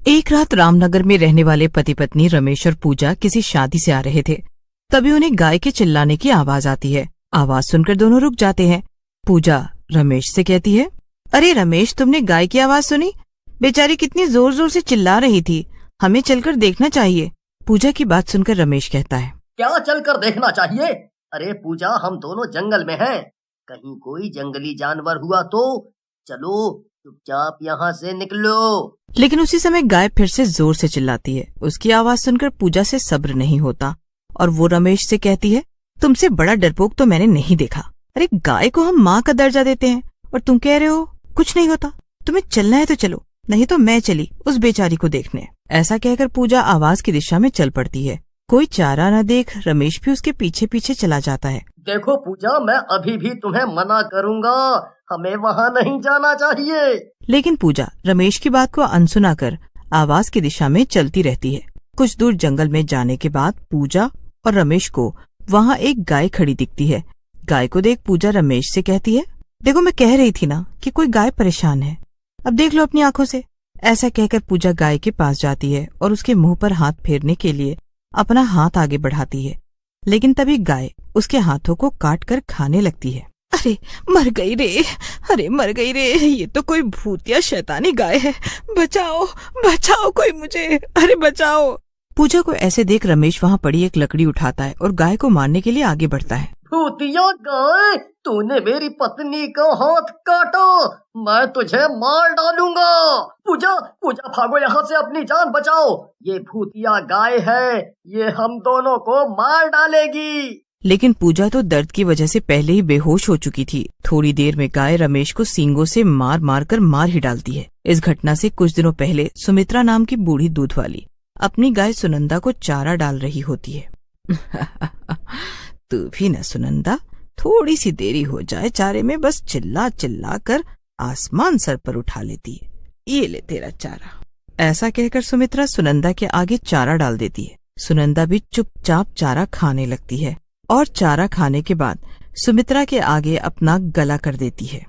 एक रात रामनगर में रहने वाले पति पत्नी रमेश और पूजा किसी शादी से आ रहे थे। तभी उन्हें गाय के चिल्लाने की आवाज आती है। आवाज सुनकर दोनों रुक जाते हैं। पूजा रमेश से कहती है, अरे रमेश, तुमने गाय की आवाज सुनी? बेचारी कितनी जोर जोर से चिल्ला रही थी। हमें चलकर देखना चाहिए। पूजा की बात सुनकर रमेश कहता है, क्या चलकर देखना चाहिए? अरे पूजा, हम दोनों जंगल में हैं। कहीं कोई जंगली जानवर हुआ तो चलो चुपचाप यहाँ से निकलो। लेकिन उसी समय गाय फिर से जोर से चिल्लाती है। उसकी आवाज सुनकर पूजा से सब्र नहीं होता और वो रमेश से कहती है, तुमसे बड़ा डरपोक तो मैंने नहीं देखा। अरे गाय को हम माँ का दर्जा देते हैं और तुम कह रहे हो कुछ नहीं होता। तुम्हें चलना है तो चलो, नहीं तो मैं चली उस बेचारी को देखने। ऐसा कहकर पूजा आवाज की दिशा में चल पड़ती है। कोई चारा न देख रमेश भी उसके पीछे पीछे चला जाता है। देखो पूजा, मैं अभी भी तुम्हें मना करूँगा, हमें वहाँ नहीं जाना चाहिए। लेकिन पूजा रमेश की बात को अनसुना कर आवाज की दिशा में चलती रहती है। कुछ दूर जंगल में जाने के बाद पूजा और रमेश को वहाँ एक गाय खड़ी दिखती है। गाय को देख पूजा रमेश से कहती है, देखो मैं कह रही थी ना कि कोई गाय परेशान है, अब देख लो अपनी आंखों से। ऐसा कहकर पूजा गाय के पास जाती है और उसके मुंह पर हाथ फेरने के लिए अपना हाथ आगे बढ़ाती है। लेकिन तभी गाय उसके हाथों को काट कर खाने लगती है। अरे मर गई रे, अरे मर गई रे, ये तो कोई भूतिया शैतानी गाय है। बचाओ बचाओ कोई मुझे, अरे बचाओ। पूजा को ऐसे देख रमेश वहाँ पड़ी एक लकड़ी उठाता है और गाय को मारने के लिए आगे बढ़ता है। भूतिया गाय, तूने मेरी पत्नी का हाथ काटा, मैं तुझे मार डालूंगा। पूजा पूजा, भागो यहाँ से, अपनी जान बचाओ। ये भूतिया गाय है, ये हम दोनों को मार डालेगी। लेकिन पूजा तो दर्द की वजह से पहले ही बेहोश हो चुकी थी। थोड़ी देर में गाय रमेश को सींगों से मार मार कर मार ही डालती है। इस घटना से कुछ दिनों पहले सुमित्रा नाम की बूढ़ी दूध वाली अपनी गाय सुनंदा को चारा डाल रही होती है। तू भी न सुनंदा, थोड़ी सी देरी हो जाए चारे में, बस चिल्ला चिल्ला कर आसमान सर पर उठा लेती है। ये ले तेरा चारा। ऐसा कहकर सुमित्रा सुनंदा के आगे चारा डाल देती है। सुनंदा भी चुपचाप चारा खाने लगती है और चारा खाने के बाद सुमित्रा के आगे अपना गला कर देती है।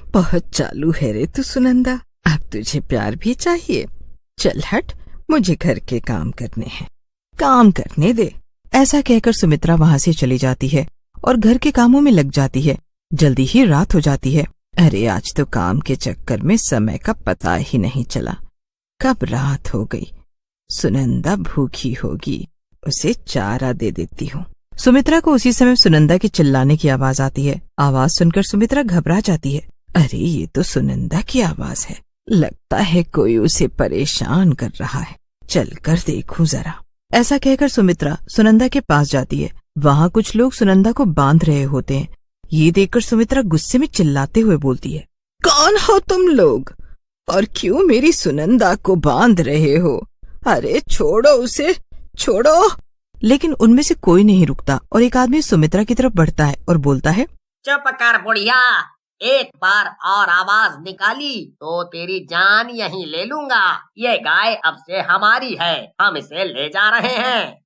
बहुत चालू है रे तू सुनंदा, अब तुझे प्यार भी चाहिए। चल हट, मुझे घर के काम करने हैं, काम करने दे। ऐसा कहकर सुमित्रा वहाँ से चली जाती है और घर के कामों में लग जाती है। जल्दी ही रात हो जाती है। अरे आज तो काम के चक्कर में समय का पता ही नहीं चला, कब रात हो गई। सुनंदा भूखी होगी, उसे चारा दे देती हूँ। सुमित्रा को उसी समय सुनंदा के चिल्लाने की आवाज आती है। आवाज सुनकर सुमित्रा घबरा जाती है। अरे ये तो सुनंदा की आवाज है, लगता है कोई उसे परेशान कर रहा है, चलकर देखूं जरा। ऐसा कहकर सुमित्रा सुनंदा के पास जाती है। वहाँ कुछ लोग सुनंदा को बांध रहे होते हैं। ये देखकर सुमित्रा गुस्से में चिल्लाते हुए बोलती है, कौन हो तुम लोग और क्यों मेरी सुनंदा को बांध रहे हो? अरे छोड़ो उसे, छोड़ो। लेकिन उनमें से कोई नहीं रुकता और एक आदमी सुमित्रा की तरफ बढ़ता है और बोलता है, चुप कर बुढ़िया, एक बार और आवाज निकाली तो तेरी जान यहीं ले लूंगा। ये गाय अब से हमारी है, हम इसे ले जा रहे हैं।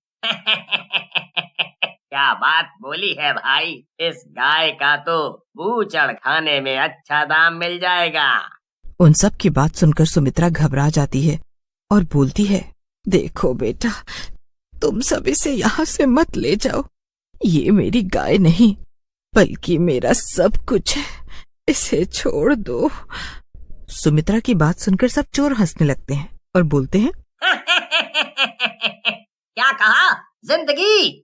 क्या बात बोली है भाई, इस गाय का तो बूचड़ खाने में अच्छा दाम मिल जाएगा। उन सब की बात सुनकर सुमित्रा घबरा जाती है और बोलती है, देखो बेटा, तुम सब इसे यहाँ से मत ले जाओ। ये मेरी गाय नहीं बल्कि मेरा सब कुछ है, इसे छोड़ दो। सुमित्रा की बात सुनकर सब चोर हंसने लगते हैं और बोलते हैं, क्या कहा, जिंदगी?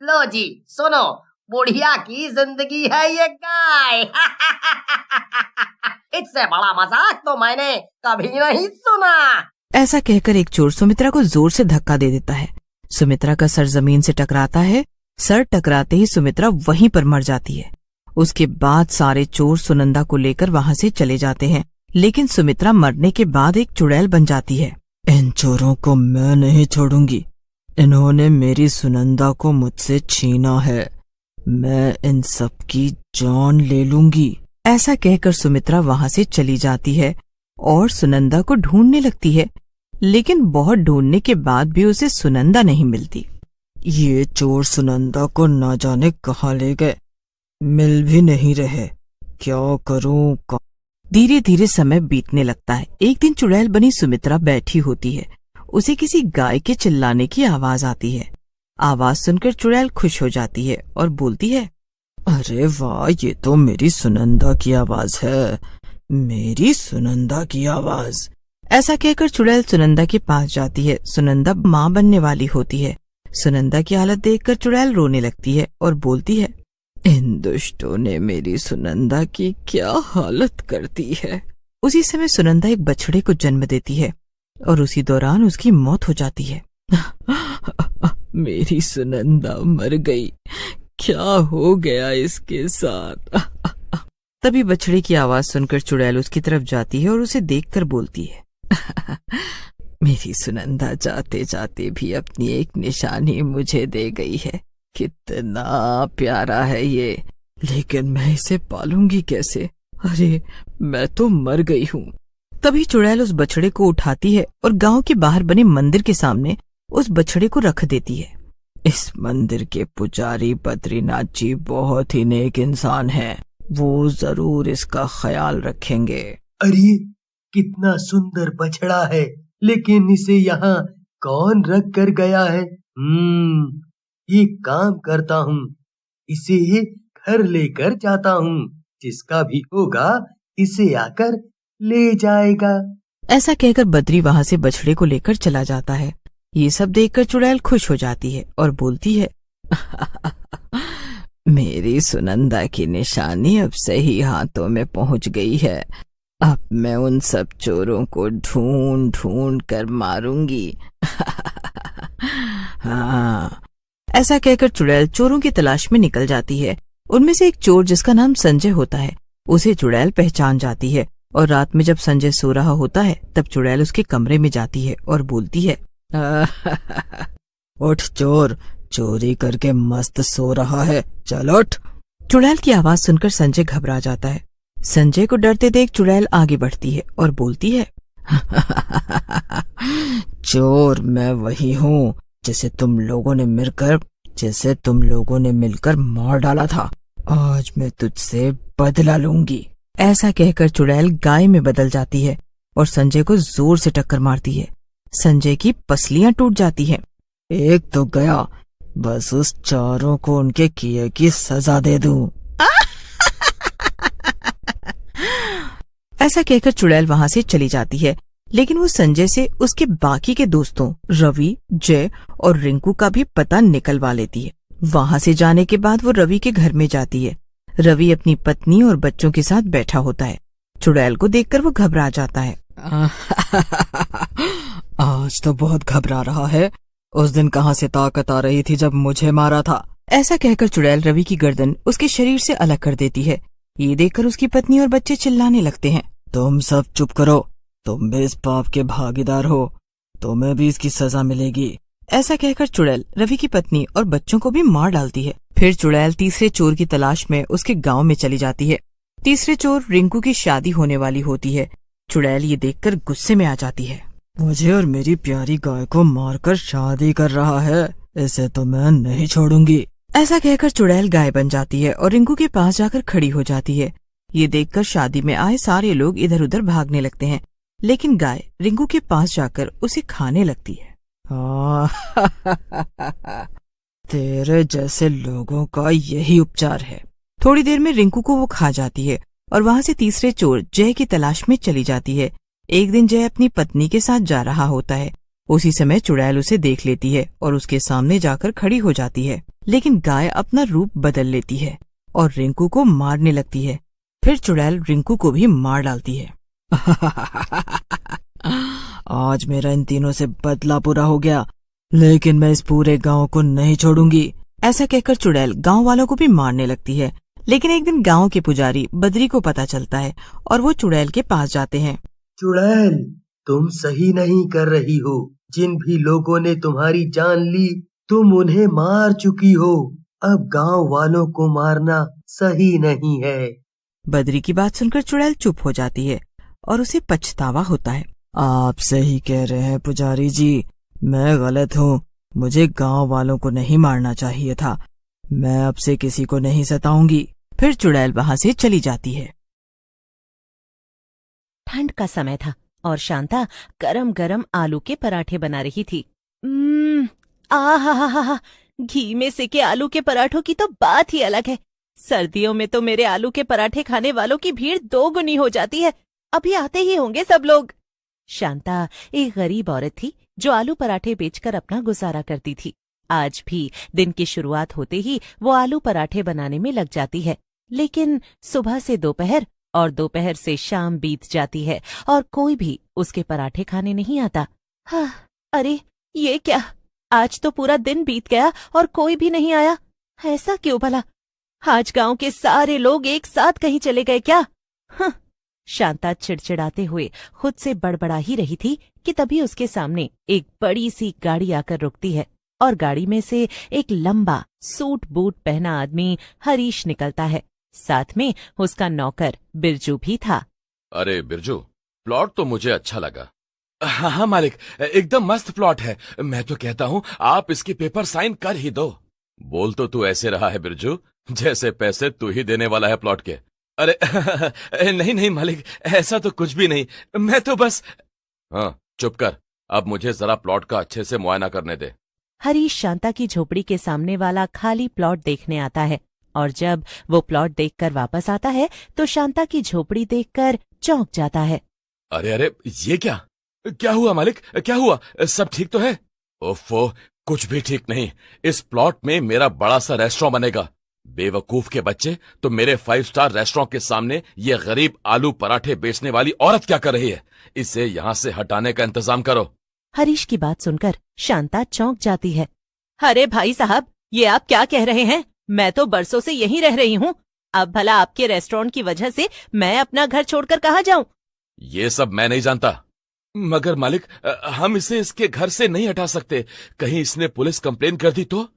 लो जी सुनो, बुढ़िया की जिंदगी है ये गाय। इससे बड़ा मजाक तो मैंने कभी नहीं सुना। ऐसा कहकर एक चोर सुमित्रा को जोर से धक्का दे देता है। सुमित्रा का सर जमीन से टकराता है। सर टकराते ही सुमित्रा वहीं पर मर जाती है। उसके बाद सारे चोर सुनंदा को लेकर वहाँ से चले जाते हैं। लेकिन सुमित्रा मरने के बाद एक चुड़ैल बन जाती है। इन चोरों को मैं नहीं छोड़ूंगी, इन्होंने मेरी सुनंदा को मुझसे छीना है, मैं इन सब की जान ले लूंगी। ऐसा कहकर सुमित्रा वहाँ से चली जाती है और सुनंदा को ढूंढने लगती है। लेकिन बहुत ढूंढने के बाद भी उसे सुनंदा नहीं मिलती। ये चोर सुनंदा को न जाने कहाँ ले गए, मिल भी नहीं रहे, क्या करूं। धीरे धीरे समय बीतने लगता है। एक दिन चुड़ैल बनी सुमित्रा बैठी होती है। उसे किसी गाय के चिल्लाने की आवाज आती है। आवाज सुनकर चुड़ैल खुश हो जाती है और बोलती है, अरे वाह, ये तो मेरी सुनंदा की आवाज है, मेरी सुनंदा की आवाज। ऐसा कहकर चुड़ैल सुनंदा के पास जाती है। सुनंदा माँ बनने वाली होती है। सुनंदा की हालत देखकर चुड़ैल रोने लगती है और बोलती है, इन दुष्टों ने मेरी सुनंदा की क्या हालत कर दी है। उसी समय सुनंदा एक बछड़े को जन्म देती है और उसी दौरान उसकी मौत हो जाती है। मेरी सुनंदा मर गई, क्या हो गया इसके साथ। तभी बछड़े की आवाज सुनकर चुड़ैल उसकी तरफ जाती है और उसे देखकर बोलती है, मेरी सुनंदा जाते जाते भी अपनी एक निशानी मुझे दे गई है। कितना प्यारा है ये, लेकिन मैं इसे पालूंगी कैसे? अरे मैं तो मर गई हूँ। तभी चुड़ैल उस बछड़े को उठाती है और गांव के बाहर बने मंदिर के सामने उस बछड़े को रख देती है। इस मंदिर के पुजारी बद्रीनाथ जी बहुत ही नेक इंसान हैं, वो जरूर इसका ख्याल रखेंगे। अरे कितना सुंदर बछड़ा है, लेकिन इसे यहाँ कौन रख कर गया है? एक काम करता हूँ, इसे घर लेकर जाता हूँ, जिसका भी होगा इसे आकर ले जाएगा। ऐसा कहकर बद्री वहाँ से बछड़े को लेकर चला जाता है। ये सब देखकर चुड़ैल खुश हो जाती है और बोलती है, मेरी सुनंदा की निशानी अब सही हाथों में पहुँच गई है। अब मैं उन सब चोरों को ढूंढ ढूंढ कर मारूंगी। हाँ। ऐसा कहकर चुड़ैल चोरों की तलाश में निकल जाती है। उनमें से एक चोर जिसका नाम संजय होता है, उसे चुड़ैल पहचान जाती है और रात में जब संजय सो रहा होता है तब चुड़ैल उसके कमरे में जाती है और बोलती है, उठ चोर, चोरी करके मस्त सो रहा है, चल उठ। चुड़ैल की आवाज सुनकर संजय घबरा जाता है। संजय को डरते देख चुड़ैल आगे बढ़ती है और बोलती है, चोर मैं वही हूँ जिसे तुम लोगों ने मिलकर मार डाला था। आज मैं तुझसे बदला लूंगी। ऐसा कहकर चुड़ैल गाय में बदल जाती है और संजय को जोर से टक्कर मारती है। संजय की पसलियां टूट जाती हैं। एक तो गया, बस उस चारों को उनके किए की सजा दे दूं। ऐसा कहकर चुड़ैल वहाँ से चली जाती है, लेकिन वो संजय से उसके बाकी के दोस्तों रवि, जय और रिंकू का भी पता निकलवा लेती है। वहाँ से जाने के बाद वो रवि के घर में जाती है। रवि अपनी पत्नी और बच्चों के साथ बैठा होता है। चुड़ैल को देखकर वो घबरा जाता है। आज तो बहुत घबरा रहा है। उस दिन कहाँ से ताकत आ रही थी जब मुझे मारा था। ऐसा कहकर चुड़ैल रवि की गर्दन उसके शरीर से अलग कर देती है। ये देखकर उसकी पत्नी और बच्चे चिल्लाने लगते हैं, तुम सब चुप करो, तुम भी इस पाप के भागीदार हो, तुम्हें भी इसकी सजा मिलेगी। ऐसा कहकर चुड़ैल रवि की पत्नी और बच्चों को भी मार डालती है। फिर चुड़ैल तीसरे चोर की तलाश में उसके गांव में चली जाती है। तीसरे चोर रिंकू की शादी होने वाली होती है। चुड़ैल ये देखकर गुस्से में आ जाती है। मुझे और मेरी प्यारी गाय को मारकर शादी कर रहा है, इसे तो मैं नहीं छोड़ूंगी। ऐसा कहकर चुड़ैल गाय बन जाती है और रिंकू के पास जाकर खड़ी हो जाती है। ये देखकर शादी में आए सारे लोग इधर उधर भागने लगते हैं, लेकिन गाय रिंकू के पास जाकर उसे खाने लगती है। तेरे जैसे लोगों का यही उपचार है। थोड़ी देर में रिंकू को वो खा जाती है और वहाँ से तीसरे चोर जय की तलाश में चली जाती है। एक दिन जय अपनी पत्नी के साथ जा रहा होता है। उसी समय चुड़ैल उसे देख लेती है और उसके सामने जाकर खड़ी हो जाती है, लेकिन गाय अपना रूप बदल लेती है और रिंकू को मारने लगती है। फिर चुड़ैल रिंकू को भी मार डालती है। आज मेरा इन तीनों से बदला पूरा हो गया, लेकिन मैं इस पूरे गांव को नहीं छोड़ूंगी। ऐसा कहकर चुड़ैल गांव वालों को भी मारने लगती है, लेकिन एक दिन गांव के पुजारी बद्री को पता चलता है और वो चुड़ैल के पास जाते हैं। चुड़ैल, तुम सही नहीं कर रही हो। जिन भी लोगों ने तुम्हारी जान ली, तुम उन्हें मार चुकी हो। अब गांव वालों को मारना सही नहीं है। बद्री की बात सुनकर चुड़ैल चुप हो जाती है और उसे पछतावा होता है। आप सही कह रहे हैं पुजारी जी, मैं गलत हूँ। मुझे गांव वालों को नहीं मारना चाहिए था। मैं अब से किसी को नहीं सताऊंगी। फिर चुड़ैल वहाँ से चली जाती है। ठंड का समय था और शांता गरम गरम आलू के पराठे बना रही थी। आहा, घी में सेके आलू के पराठों की तो बात ही अलग है। सर्दियों में तो मेरे आलू के पराठे खाने वालों की भीड़ 2 गुनी हो जाती है। अभी आते ही होंगे सब लोग। शांता एक गरीब औरत थी जो आलू पराठे बेचकर अपना गुजारा करती थी। आज भी दिन की शुरुआत होते ही वो आलू पराठे बनाने में लग जाती है, लेकिन सुबह से दोपहर और दोपहर से शाम बीत जाती है और कोई भी उसके पराठे खाने नहीं आता। हाँ, अरे ये क्या, आज तो पूरा दिन बीत गया और कोई भी नहीं आया। ऐसा क्यों भला? आज गांव के सारे लोग एक साथ कहीं चले गए क्या? शांता चिड़चिड़ाते हुए खुद से बड़बड़ा ही रही थी कि तभी उसके सामने एक बड़ी सी गाड़ी आकर रुकती है और गाड़ी में से एक लंबा सूट बूट पहना आदमी हरीश निकलता है। साथ में उसका नौकर बिरजू भी था। अरे बिरजू, प्लॉट तो मुझे अच्छा लगा। हाँ मालिक, एकदम मस्त प्लॉट है। मैं तो कहता हूँ आप इसकी पेपर साइन कर ही दो। बोल तो तू ऐसे रहा है बिरजू जैसे पैसे तू ही देने वाला है प्लॉट के। अरे नहीं मालिक, ऐसा तो कुछ भी नहीं। मैं तो बस। हाँ चुप कर, अब मुझे जरा प्लॉट का अच्छे से मुआयना करने दे। हरीश शांता की झोपड़ी के सामने वाला खाली प्लॉट देखने आता है और जब वो प्लॉट देखकर वापस आता है तो शांता की झोपड़ी देखकर चौंक जाता है। अरे ये क्या हुआ मालिक? क्या हुआ? सब ठीक तो है? ओफो, कुछ भी ठीक नहीं। इस प्लॉट में मेरा बड़ा सा रेस्टोरेंट बनेगा। बेवकूफ के बच्चे, तो मेरे 5 स्टार रेस्टोरेंट के सामने ये गरीब आलू पराठे बेचने वाली औरत क्या कर रही है? इसे यहाँ से हटाने का इंतजाम करो। हरीश की बात सुनकर शांता चौंक जाती है। अरे भाई साहब, ये आप क्या कह रहे हैं? मैं तो बरसों से यहीं रह रही हूँ। अब भला आपके रेस्टोरेंट की वजह से मैं अपना घर छोड़कर कहाँ जाऊं? ये सब मैं नहीं जानता, मगर मालिक हम इसे इसके घर से नहीं हटा सकते। कहीं इसने पुलिस कंप्लेन कर दी तो?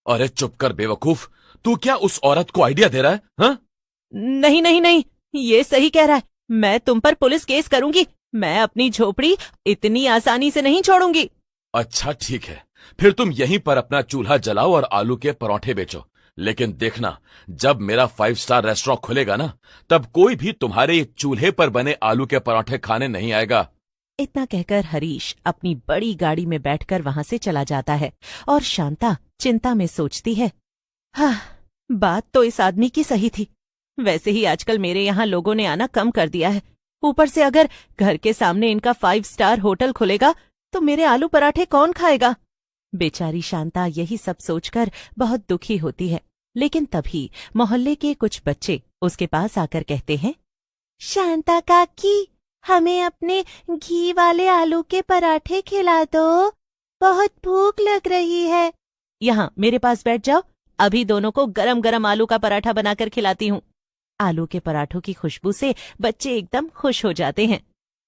अरे चुप कर बेवकूफ, तू क्या उस औरत को आइडिया दे रहा है? हाँ? नहीं, ये सही कह रहा है। मैं तुम पर पुलिस केस करूंगी। मैं अपनी झोपड़ी इतनी आसानी से नहीं छोड़ूंगी। अच्छा ठीक है, फिर तुम यहीं पर अपना चूल्हा जलाओ और आलू के पराठे बेचो। लेकिन देखना, जब मेरा 5 स्टार रेस्टोरेंट खुलेगा ना, तब कोई भी तुम्हारे चूल्हे पर बने आलू के पराठे खाने नहीं आएगा। इतना कहकर हरीश अपनी बड़ी गाड़ी में बैठकर वहां से चला जाता है और शांता चिंता में सोचती है, हाँ, बात तो इस आदमी की सही थी। वैसे ही आजकल मेरे यहाँ लोगों ने आना कम कर दिया है। ऊपर से अगर घर के सामने इनका 5 स्टार होटल खुलेगा तो मेरे आलू पराठे कौन खाएगा? बेचारी शांता यही सब सोचकर बहुत दुखी होती है। लेकिन तभी मोहल्ले के कुछ बच्चे उसके पास आकर कहते हैं, शांता काकी, हमें अपने घी वाले आलू के पराठे खिला दो, बहुत भूख लग रही है। यहाँ मेरे पास बैठ जाओ, अभी दोनों को गरम गरम आलू का पराठा बनाकर खिलाती हूँ। आलू के पराठों की खुशबू से बच्चे एकदम खुश हो जाते हैं।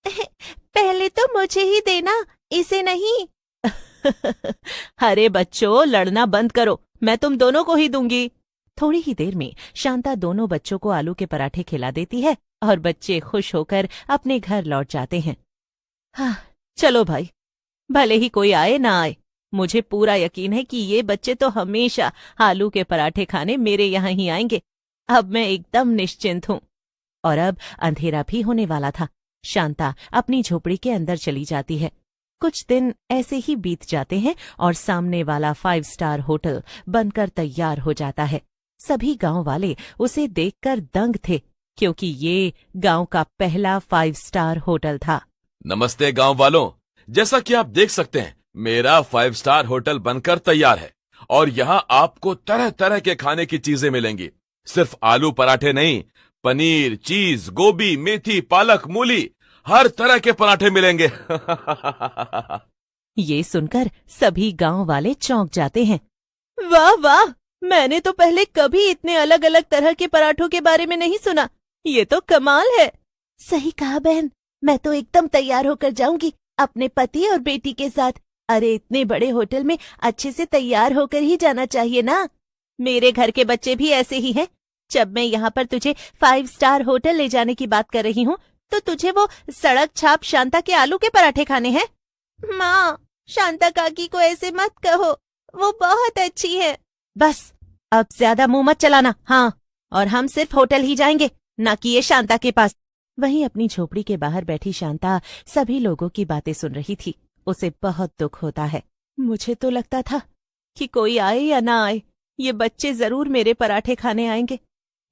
पहले तो मुझे ही देना, इसे नहीं। अरे बच्चों, लड़ना बंद करो, मैं तुम दोनों को ही दूंगी। थोड़ी ही देर में शांता दोनों बच्चों को आलू के पराठे खिला देती है और बच्चे खुश होकर अपने घर लौट जाते हैं। हाँ, चलो भाई, भले ही कोई आए ना आए, मुझे पूरा यकीन है कि ये बच्चे तो हमेशा आलू के पराठे खाने मेरे यहाँ ही आएंगे। अब मैं एकदम निश्चिंत हूँ। और अब अंधेरा भी होने वाला था। शांता अपनी झोपड़ी के अंदर चली जाती है। कुछ दिन ऐसे ही बीत जाते हैं और सामने वाला 5 स्टार होटल बनकर तैयार हो जाता है। सभी गांव वाले उसे देखकर दंग थे, क्योंकि ये गांव का पहला 5 स्टार होटल था। नमस्ते गांव वालों, जैसा कि आप देख सकते हैं, मेरा 5 स्टार होटल बनकर तैयार है और यहाँ आपको तरह तरह के खाने की चीजें मिलेंगी। सिर्फ आलू पराठे नहीं, पनीर, चीज, गोभी, मेथी, पालक, मूली, हर तरह के पराठे मिलेंगे। ये सुनकर सभी गांव वाले चौंक जाते हैं। वाह वाह, मैंने तो पहले कभी इतने अलग अलग तरह के पराठों के बारे में नहीं सुना। ये तो कमाल है। सही कहा बहन, मैं तो एकदम तैयार होकर जाऊंगी अपने पति और बेटी के साथ। अरे इतने बड़े होटल में अच्छे से तैयार होकर ही जाना चाहिए ना। मेरे घर के बच्चे भी ऐसे ही हैं। जब मैं यहाँ पर तुझे 5 स्टार होटल ले जाने की बात कर रही हूँ तो तुझे वो सड़क छाप शांता के आलू के पराठे खाने हैं। माँ, शांता काकी को ऐसे मत कहो, वो बहुत अच्छी है। बस, अब ज्यादा मुंह मत चलाना। हाँ, और हम सिर्फ होटल ही जाएंगे, ना कि ये शांता के पास। वहीं अपनी झोपड़ी के बाहर बैठी शांता सभी लोगों की बातें सुन रही थी। उसे बहुत दुख होता है। मुझे तो लगता था कि कोई आए या ना आए, ये बच्चे जरूर मेरे पराठे खाने आएंगे,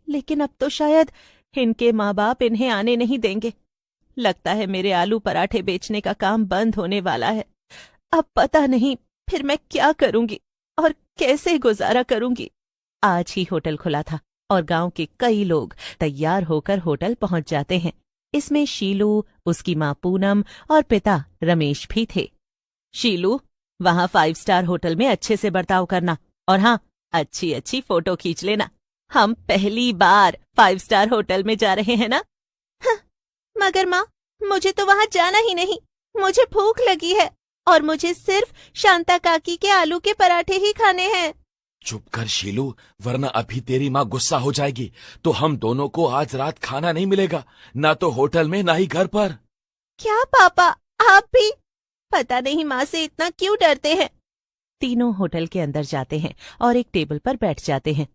लेकिन अब तो शायद इनके माँ बाप इन्हें आने नहीं देंगे। लगता है मेरे आलू पराठे बेचने का काम बंद होने वाला है। अब पता नहीं फिर मैं क्या करूंगी और कैसे गुजारा करूंगी। आज ही होटल खुला था और गांव के कई लोग तैयार होकर होटल पहुंच जाते हैं। इसमें शीलू, उसकी माँ पूनम और पिता रमेश भी थे। शीलू, वहां 5 स्टार होटल में अच्छे से बर्ताव करना और हाँ, अच्छी अच्छी फोटो खींच लेना। हम पहली बार 5 स्टार होटल में जा रहे हैं ना। हाँ, मगर माँ, मुझे तो वहां जाना ही नहीं। मुझे भूख लगी है और मुझे सिर्फ शांता काकी के आलू के पराठे ही खाने हैं। चुप कर शीलू, वरना अभी तेरी माँ गुस्सा हो जाएगी तो हम दोनों को आज रात खाना नहीं मिलेगा, ना तो होटल में ना ही घर पर। क्या पापा, आप भी? पता नहीं माँ से इतना क्यों डरते हैं। तीनों होटल के अंदर जाते हैं और एक टेबल पर बैठ जाते हैं।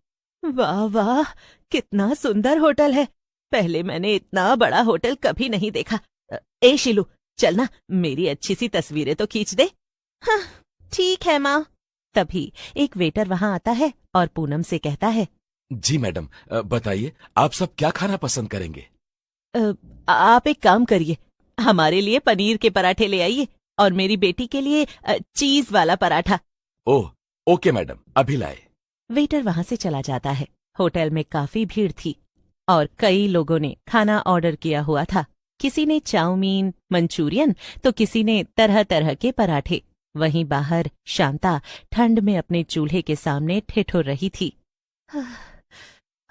वाह वाह, कितना सुंदर होटल है। पहले मैंने इतना बड़ा होटल कभी नहीं देखा। ए शीलू, चल ना, मेरी अच्छी सी तस्वीरें तो खींच दे। हाँ, ठीक है माँ। तभी एक वेटर वहां आता है और पूनम से कहता है, जी मैडम, बताइए आप सब क्या खाना पसंद करेंगे? आप एक काम करिए, हमारे लिए पनीर के पराठे ले आइए और मेरी बेटी के लिए चीज वाला पराठा। ओह, ओके मैडम, अभी लाए। वेटर वहां से चला जाता है। होटल में काफी भीड़ थी और कई लोगों ने खाना ऑर्डर किया हुआ था। किसी ने चाउमीन, मंचूरियन तो किसी ने तरह तरह के पराठे। वहीं बाहर शांता ठंड में अपने चूल्हे के सामने ठिठुर रही थी।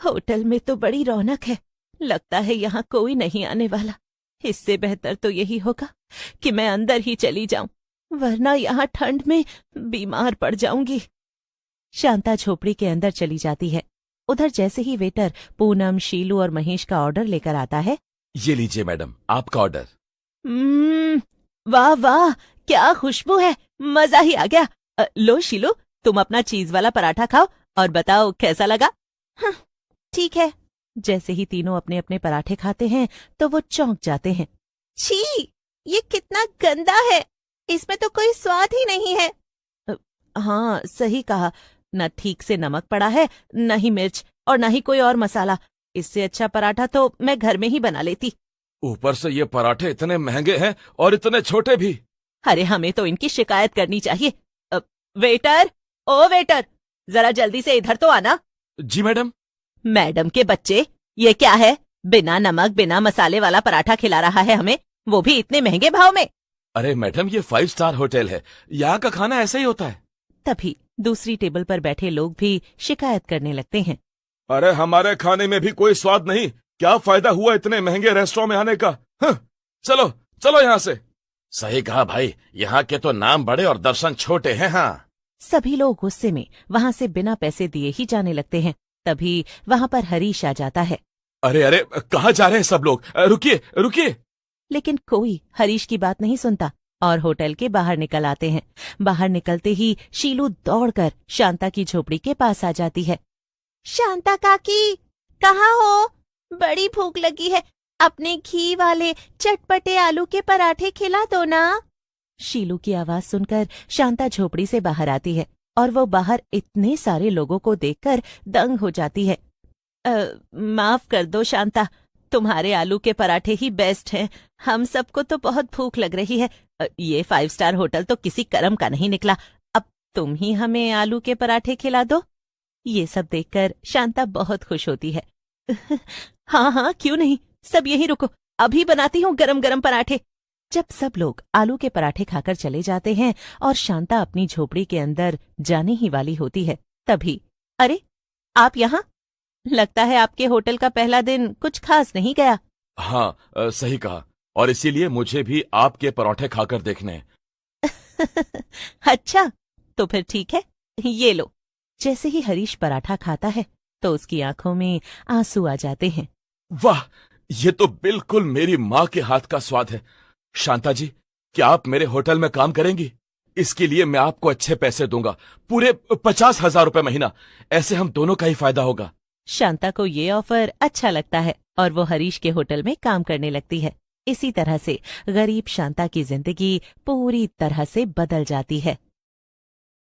होटल में तो बड़ी रौनक है, लगता है यहाँ कोई नहीं आने वाला। इससे बेहतर तो यही होगा कि मैं अंदर ही चली जाऊं, वरना यहाँ ठंड में बीमार पड़ जाऊंगी। शांता झोपड़ी के अंदर चली जाती है। उधर जैसे ही वेटर पूनम, शीलू और महेश का ऑर्डर लेकर आता है, ये लीजिए मैडम, आपका ऑर्डर। वाह वाह, क्या खुशबू है, मजा ही आ गया। लो शीलू, तुम अपना चीज वाला पराठा खाओ और बताओ कैसा लगा। हाँ, ठीक है। जैसे ही तीनों अपने अपने पराठे खाते हैं तो वो चौंक जाते हैं। छी, ये कितना गंदा है, इसमें तो कोई स्वाद ही नहीं है। हाँ, सही कहा, न ठीक से नमक पड़ा है, न ही मिर्च और न ही कोई और मसाला। इससे अच्छा पराठा तो मैं घर में ही बना लेती। ऊपर से ये पराठे इतने महंगे हैं और इतने छोटे भी। अरे, हमें तो इनकी शिकायत करनी चाहिए। वेटर, ओ वेटर, जरा जल्दी से इधर तो आना। जी मैडम। मैडम के बच्चे, ये क्या है? बिना नमक बिना मसाले वाला पराठा खिला रहा है हमें, वो भी इतने महंगे भाव में। अरे मैडम, ये 5 स्टार होटल है, यहाँ का खाना ऐसा ही होता है। तभी दूसरी टेबल पर बैठे लोग भी शिकायत करने लगते हैं। अरे, हमारे खाने में भी कोई स्वाद नहीं, क्या फायदा हुआ इतने महंगे रेस्टोरेंट में आने का। चलो चलो यहाँ से। सही कहा भाई, यहाँ के तो नाम बड़े और दर्शन छोटे हैं। हाँ, सभी लोग गुस्से में वहां से बिना पैसे दिए ही जाने लगते हैं। तभी वहां पर हरीश आ जाता है। अरे अरे, कहाँ जा रहे हैं सब लोग? रुकिए रुकिए। लेकिन कोई हरीश की बात नहीं सुनता और होटल के बाहर निकल आते हैं। बाहर निकलते ही शीलू दौड़कर शांता की झोपड़ी के पास आ जाती है। शांता काकी, कहाँ हो? बड़ी भूख लगी है, अपने घी वाले चटपटे आलू के पराठे खिला दो ना। शीलू की आवाज सुनकर शांता झोपड़ी से बाहर आती है और वो बाहर इतने सारे लोगों को देखकर दंग हो जाती है। माफ कर दो शांता, तुम्हारे आलू के पराठे ही बेस्ट हैं। हम सबको तो बहुत भूख लग रही है। ये 5 स्टार होटल तो किसी कर्म का नहीं निकला। अब तुम ही हमें आलू के पराठे खिला दो। ये सब देखकर शांता बहुत खुश होती है। हाँ हाँ, क्यों नहीं, सब यहीं रुको, अभी बनाती हूँ गरम गरम पराठे। जब सब लोग आलू के पराठे खाकर चले जाते हैं और शांता अपनी झोपड़ी के अंदर जाने ही वाली होती है, तभी अरे, आप यहाँ? लगता है आपके होटल का पहला दिन कुछ खास नहीं गया। हाँ, सही कहा, और इसीलिए मुझे भी आपके पराठे खाकर देखने हैं। अच्छा, तो फिर ठीक है, ये लो। जैसे ही हरीश पराठा खाता है तो उसकी आंखों में आंसू आ जाते हैं। वाह, ये तो बिल्कुल मेरी माँ के हाथ का स्वाद है। शांता जी, क्या आप मेरे होटल में काम करेंगी? इसके लिए मैं आपको अच्छे पैसे दूंगा, पूरे 50,000 रुपए महीना। ऐसे हम दोनों का ही फायदा होगा। शांता को ये ऑफर अच्छा लगता है और वो हरीश के होटल में काम करने लगती है। इसी तरह से गरीब शांता की जिंदगी पूरी तरह से बदल जाती है।